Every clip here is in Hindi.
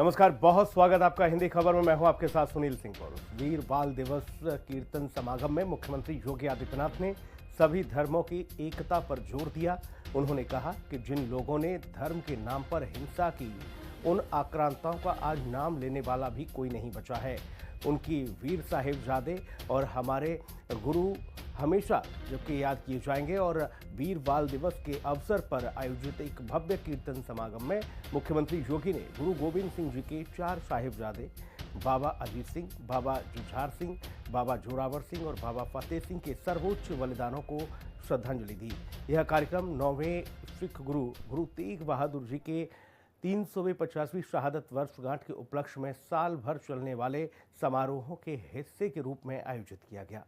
नमस्कार, बहुत स्वागत आपका हिंदी खबर में। मैं हूं आपके साथ सुनील सिंह पौरुष। वीर बाल दिवस कीर्तन समागम में मुख्यमंत्री योगी आदित्यनाथ ने सभी धर्मों की एकता पर जोर दिया। उन्होंने कहा कि जिन लोगों ने धर्म के नाम पर हिंसा की, उन आक्रांताओं का आज नाम लेने वाला भी कोई नहीं बचा है। उनकी वीर साहिबजादे और हमारे गुरु हमेशा जबकि याद किए जाएंगे। और वीर बाल दिवस के अवसर पर आयोजित एक भव्य कीर्तन समागम में मुख्यमंत्री योगी ने गुरु गोविंद सिंह जी के 4 साहिबजादे बाबा अजीत सिंह, बाबा जुझार सिंह, बाबा जोरावर सिंह और बाबा फतेह सिंह के सर्वोच्च बलिदानों को श्रद्धांजलि दी। यह कार्यक्रम 9वें सिख गुरु तेग बहादुर जी के 350वीं शहादत वर्षगांठ के उपलक्ष्य में साल भर चलने वाले समारोहों के हिस्से के रूप में आयोजित किया गया।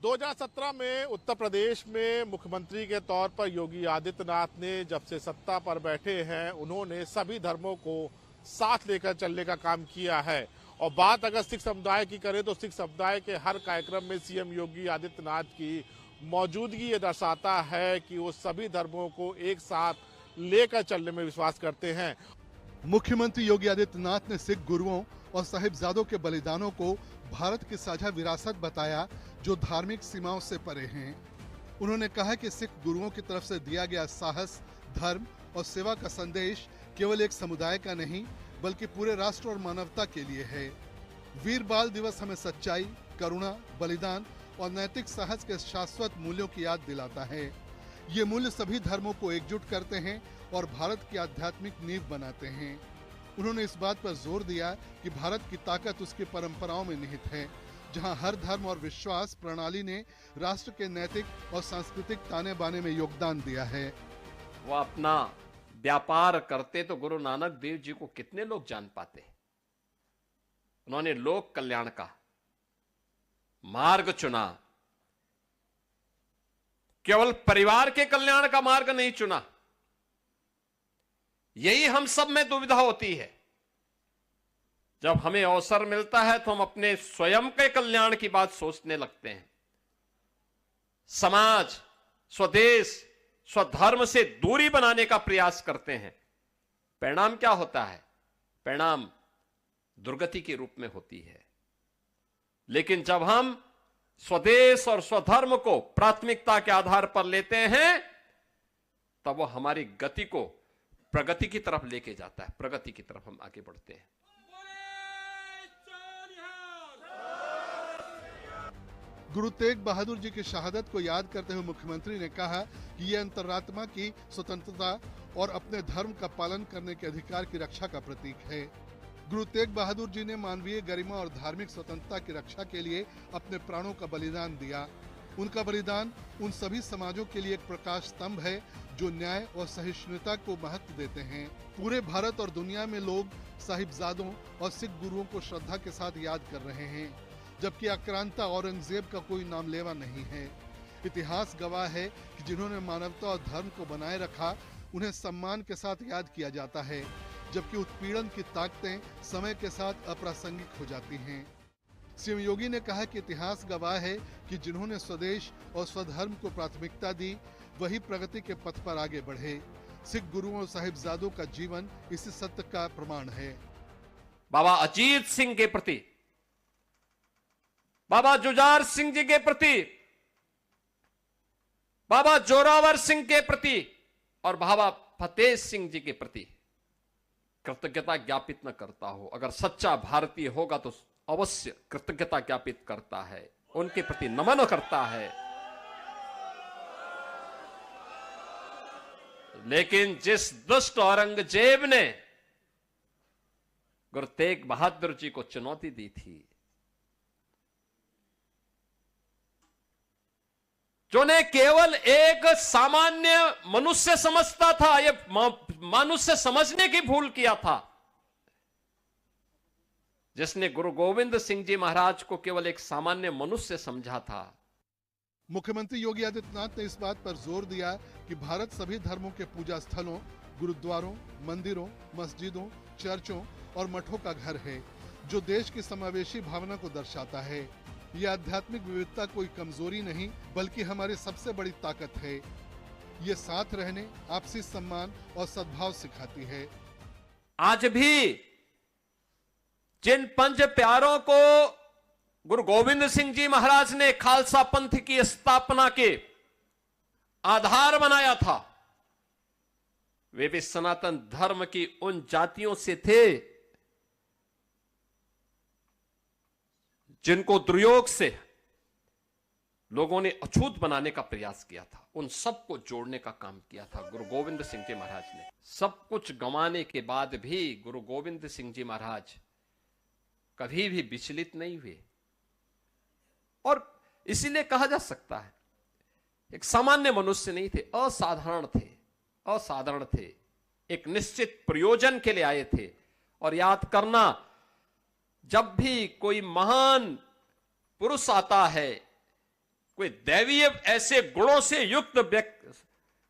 2017 में उत्तर प्रदेश में मुख्यमंत्री के तौर पर योगी आदित्यनाथ ने जब से सत्ता पर बैठे हैं, उन्होंने सभी धर्मों को साथ लेकर चलने का काम किया है। और बात अगर सिख समुदाय की करें तो सिख समुदाय के हर कार्यक्रम में सीएम योगी आदित्यनाथ की मौजूदगी ये दर्शाता है कि वो सभी धर्मों को एक साथ लेकर चलने में विश्वास करते हैं। मुख्यमंत्री योगी आदित्यनाथ ने सिख गुरुओं और साहिबजादों के बलिदानों को भारत की साझा विरासत बताया, जो धार्मिक सीमाओं से परे हैं। उन्होंने कहा कि सिख गुरुओं की तरफ से दिया गया साहस, धर्म और सेवा का संदेश केवल एक समुदाय का नहीं बल्कि पूरे राष्ट्र और मानवता के लिए है। वीर बाल दिवस हमें सच्चाई, करुणा, बलिदान और नैतिक साहस के शाश्वत मूल्यों की याद दिलाता है। ये मूल्य सभी धर्मों को एकजुट करते हैं और भारत की आध्यात्मिक नींव बनाते हैं। उन्होंने इस बात पर जोर दिया कि भारत की ताकत उसकी परंपराओं में निहित है, जहां हर धर्म और विश्वास प्रणाली ने राष्ट्र के नैतिक और सांस्कृतिक ताने बाने में योगदान दिया है। वो अपना व्यापार करते तो गुरु नानक देव जी को कितने लोग जान पाते। उन्होंने लोक कल्याण का मार्ग चुना, केवल परिवार के कल्याण का मार्ग नहीं चुना। यही हम सब में दुविधा होती है। जब हमें अवसर मिलता है तो हम अपने स्वयं के कल्याण की बात सोचने लगते हैं। समाज, स्वदेश, स्वधर्म से दूरी बनाने का प्रयास करते हैं। परिणाम क्या होता है? परिणाम दुर्गति के रूप में होती है। लेकिन जब हम स्वदेश और स्वधर्म को प्राथमिकता के आधार पर लेते हैं, तब वो हमारी गति को प्रगति की तरफ लेके जाता है। प्रगति की तरफ हम आगे बढ़ते हैं। गुरु तेग बहादुर जी की शहादत को याद करते हुए मुख्यमंत्री ने कहा कि ये अंतरात्मा की स्वतंत्रता और अपने धर्म का पालन करने के अधिकार की रक्षा का प्रतीक है। गुरु तेग बहादुर जी ने मानवीय गरिमा और धार्मिक स्वतंत्रता की रक्षा के लिए अपने प्राणों का बलिदान दिया। उनका बलिदान उन सभी समाजों के लिए एक प्रकाश स्तंभ है जो न्याय और सहिष्णुता को महत्व देते हैं। पूरे भारत और दुनिया में लोग साहिबजादों और सिख गुरुओं को श्रद्धा के साथ याद कर रहे हैं, जबकि आक्रांता औरंगजेब का कोई नामलेवा नहीं है। इतिहास गवाह है कि जिन्होंने मानवता और धर्म को बनाए रखा, उन्हें सम्मान के साथ याद किया जाता है, जबकि उत्पीड़न की ताकतें समय के साथ अप्रासंगिक हो जाती हैं। सीएम योगी ने कहा कि इतिहास गवाह है कि जिन्होंने स्वदेश और स्वधर्म को प्राथमिकता दी, वही प्रगति के पथ पर आगे बढ़े। सिख गुरुओं और साहिबजादों का जीवन इसी सत्य का प्रमाण है। बाबा अजीत सिंह के प्रति, बाबा जुझार सिंह जी के प्रति, बाबा जोरावर सिंह के प्रति और बाबा फतेह सिंह जी के प्रति कृतज्ञता ज्ञापित न करता हो, अगर सच्चा भारतीय होगा तो अवश्य कृतज्ञता ज्ञापित करता है, उनके प्रति नमन करता है। लेकिन जिस दुष्ट औरंगजेब ने गुरु तेग बहादुर जी को चुनौती दी थी, जो ने केवल एक सामान्य मनुष्य समझता था, ये मनुष्य समझने की भूल किया था, जिसने गुरु गोविंद सिंह जी महाराज को केवल एक सामान्य मनुष्य समझा था। मुख्यमंत्री योगी आदित्यनाथ ने इस बात पर जोर दिया कि भारत सभी धर्मों के पूजा स्थलों, गुरुद्वारों, मंदिरों, मस्जिदों, चर्चों और मठों का घर है, जो देश की समावेशी भावना को दर्शाता है। यह आध्यात्मिक विविधता कोई कमजोरी नहीं बल्कि हमारी सबसे बड़ी ताकत है। ये साथ रहने, आपसी सम्मान और सद्भाव सिखाती है। आज भी जिन पंच प्यारों को गुरु गोविंद सिंह जी महाराज ने खालसा पंथ की स्थापना के आधार बनाया था, वे भी सनातन धर्म की उन जातियों से थे जिनको दुर्योग से लोगों ने अछूत बनाने का प्रयास किया था। उन सबको जोड़ने का काम किया था गुरु गोविंद सिंह जी महाराज ने। सब कुछ गंवाने के बाद भी गुरु गोविंद सिंह जी महाराज कभी भी विचलित नहीं हुए, और इसीलिए कहा जा सकता है एक सामान्य मनुष्य नहीं थे, असाधारण थे, एक निश्चित प्रयोजन के लिए आए थे। और याद करना, जब भी कोई महान पुरुष आता है, कोई दैवीय ऐसे गुणों से युक्त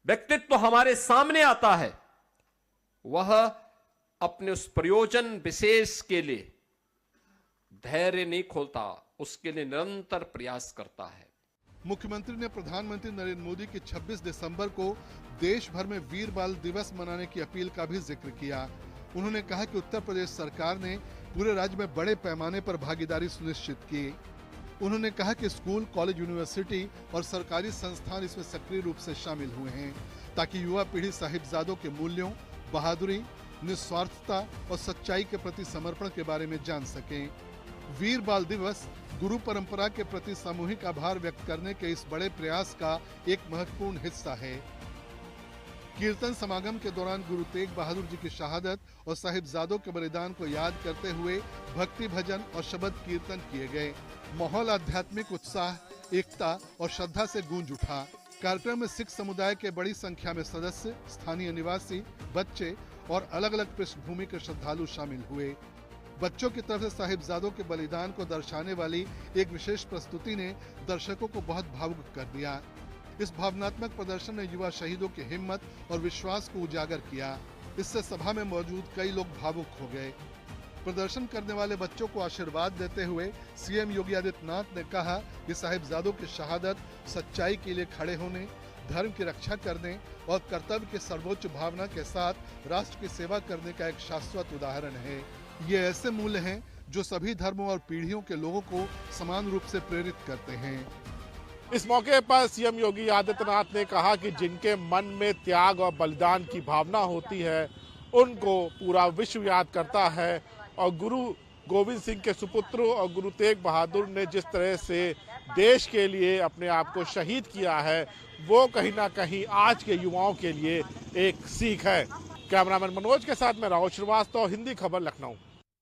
व्यक्तित्व हमारे सामने आता है, वह अपने उस प्रयोजन विशेष के लिए धैर्य नहीं खोलता, उसके लिए निरंतर प्रयास करता है। मुख्यमंत्री ने प्रधानमंत्री नरेंद्र मोदी की 26 दिसंबर को देश भर में वीर बाल दिवस मनाने की अपील का भी जिक्र किया। उन्होंने कहा कि उत्तर प्रदेश सरकार ने पूरे राज्य में बड़े पैमाने पर भागीदारी सुनिश्चित की। उन्होंने कहा कि स्कूल, कॉलेज, यूनिवर्सिटी और सरकारी संस्थान इसमें सक्रिय रूप से शामिल हुए हैं ताकि युवा पीढ़ी साहिबजादों के मूल्यों, बहादुरी, निस्वार्थता और सच्चाई के प्रति समर्पण के बारे में जान सकें। वीर बाल दिवस गुरु परंपरा के प्रति सामूहिक आभार व्यक्त करने के इस बड़े प्रयास का एक महत्वपूर्ण हिस्सा है। कीर्तन समागम के दौरान गुरु तेग बहादुर जी की शहादत और साहिबजादों के बलिदान को याद करते हुए भक्ति भजन और शब्द कीर्तन किए गए। माहौल आध्यात्मिक उत्साह, एकता और श्रद्धा से गूंज उठा। कार्यक्रम में सिख समुदाय के बड़ी संख्या में सदस्य, स्थानीय निवासी, बच्चे और अलग अलग पृष्ठभूमि के श्रद्धालु शामिल हुए। बच्चों की तरफ से साहिबजादों के बलिदान को दर्शाने वाली एक विशेष प्रस्तुति ने दर्शकों को बहुत भावुक कर दिया। इस भावनात्मक प्रदर्शन ने युवा शहीदों की हिम्मत और विश्वास को उजागर किया। इससे सभा में मौजूद कई लोग भावुक हो गए। प्रदर्शन करने वाले बच्चों को आशीर्वाद देते हुए सीएम योगी आदित्यनाथ ने कहा कि साहिबजादों की शहादत सच्चाई के लिए खड़े होने, धर्म की रक्षा करने और कर्तव्य की सर्वोच्च भावना के साथ राष्ट्र की सेवा करने का एक शाश्वत उदाहरण है। ये ऐसे मूल्य हैं जो सभी धर्मों और पीढ़ियों के लोगों को समान रूप से प्रेरित करते हैं। इस मौके पर सीएम योगी आदित्यनाथ ने कहा कि जिनके मन में त्याग और बलिदान की भावना होती है, उनको पूरा विश्व याद करता है। और गुरु गोविंद सिंह के सुपुत्र और गुरु तेग बहादुर ने जिस तरह से देश के लिए अपने आप को शहीद किया है, वो कहीं ना कहीं आज के युवाओं के लिए एक सीख है। कैमरामैन मनोज के साथ मैं राहुल श्रीवास्तव, हिंदी खबर, लखनऊ।